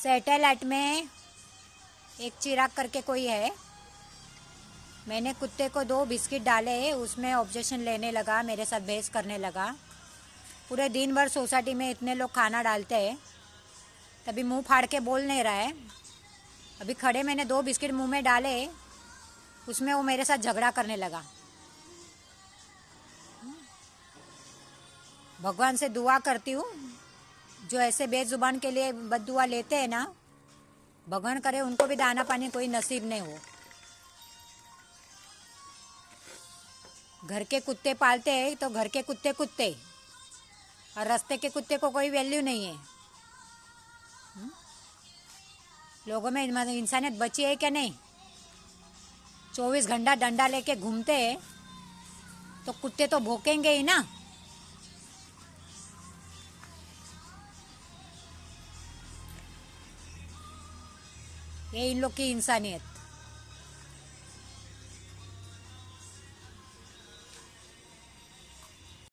Satellite में एक चिराग करके कोई है, मैंने कुत्ते को 2 बिस्किट डाले, उसमें ऑब्जेक्शन लेने लगा, मेरे साथ बहस करने लगा। पूरे दिन भर सोसाइटी में इतने लोग खाना डालते हैं, तभी मुंह फाड़ के बोल नहीं रहा है। अभी खड़े मैंने 2 बिस्किट मुंह में डाले, उसमें वो मेरे साथ झगड़ा करने लगा। भगवान से दुआ करती हूँ, जो ऐसे बेजुबान के लिए बद्दुआ लेते हैं ना, भगवान करे उनको भी दाना पानी कोई नसीब नहीं हो। घर के कुत्ते पालते हैं तो घर के कुत्ते कुत्ते, और रास्ते के कुत्ते को कोई वैल्यू नहीं है। लोगों में इंसानियत बची है क्या? नहीं। 24 घंटा डंडा लेके घूमते हैं तो कुत्ते तो भौंकेंगे ही ना। ये इन लोग की इंसानियत।